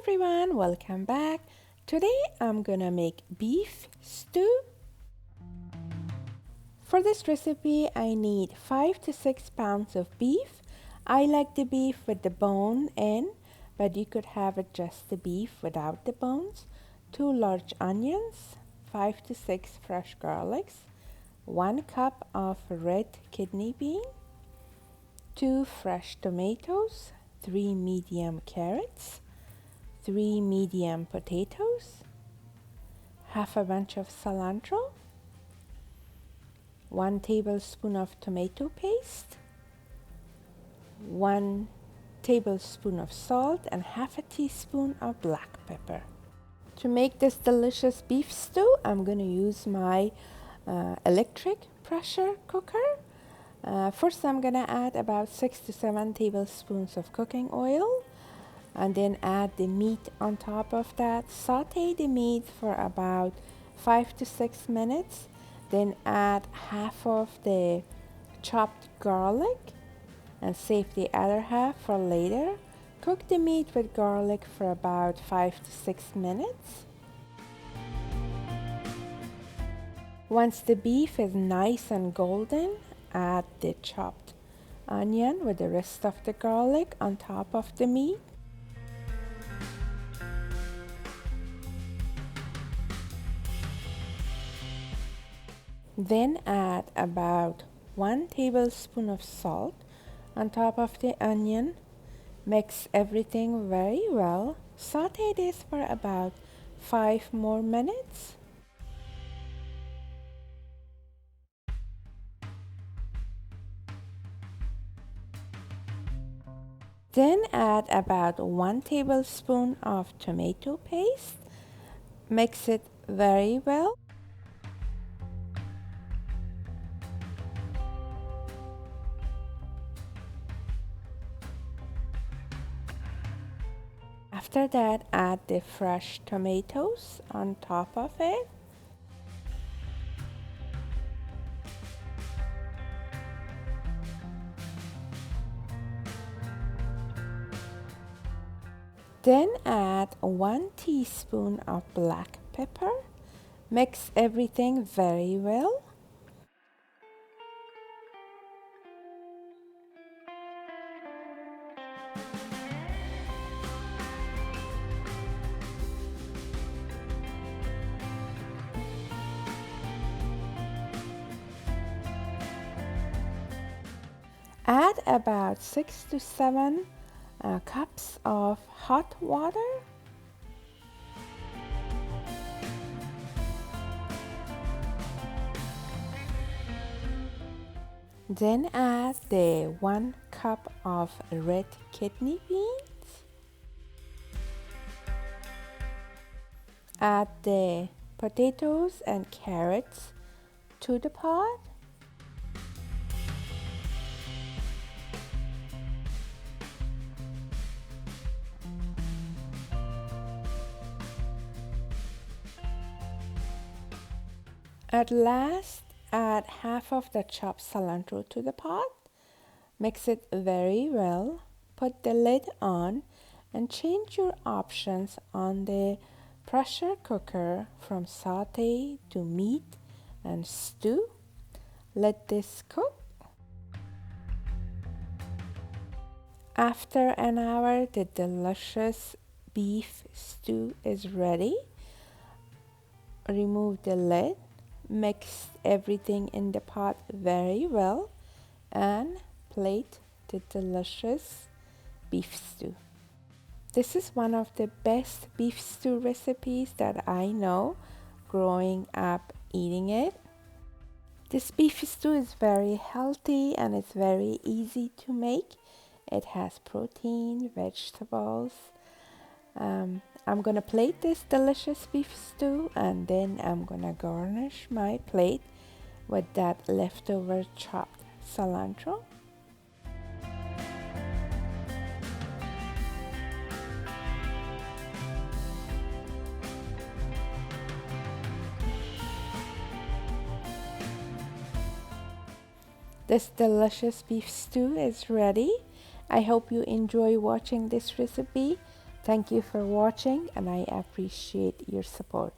everyone, welcome back. Today I'm gonna make beef stew. For this recipe I need 5 to 6 pounds of beef. I like the beef with the bone in, but you could have it just the beef without the bones. 2 large onions, 5 to 6 fresh garlics, 1 cup of red kidney bean, 2 fresh tomatoes, 3 medium carrots, 3 medium potatoes, half a bunch of cilantro, 1 tablespoon of tomato paste, 1 tablespoon of salt, and half a teaspoon of black pepper. To make this delicious beef stew, I'm going to use my electric pressure cooker. First, I'm going to add about 6 to 7 tablespoons of cooking oil, and then add the meat on top of that. Saute the meat for about 5 to 6 minutes. Then add half of the chopped garlic and save the other half for later. Cook the meat with garlic for about 5 to 6 minutes. Once the beef is nice and golden, add the chopped onion with the rest of the garlic on top of the meat. Then add about 1 tablespoon of salt on top of the onion. Mix everything very well. Saute this for about 5 more minutes. Then add about 1 tablespoon of tomato paste. Mix it very well. After that, add the fresh tomatoes on top of it. Then add 1 teaspoon of black pepper. Mix everything very well. Add about 6 to 7 cups of hot water. Then add the 1 cup of red kidney beans. Add the potatoes and carrots to the pot. At last, add half of the chopped cilantro to the pot. Mix it very well. Put the lid on and change your options on the pressure cooker from saute to meat and stew. Let this cook. After an hour, the delicious beef stew is ready. Remove the lid. Mix everything in the pot very well and plate the delicious beef stew. This is one of the best beef stew recipes that I know growing up eating it. This beef stew is very healthy and it's very easy to make. It has protein, vegetables. I'm gonna plate this delicious beef stew and then I'm gonna garnish my plate with that leftover chopped cilantro. This delicious beef stew is ready. I hope you enjoy watching this recipe. Thank you for watching, and I appreciate your support.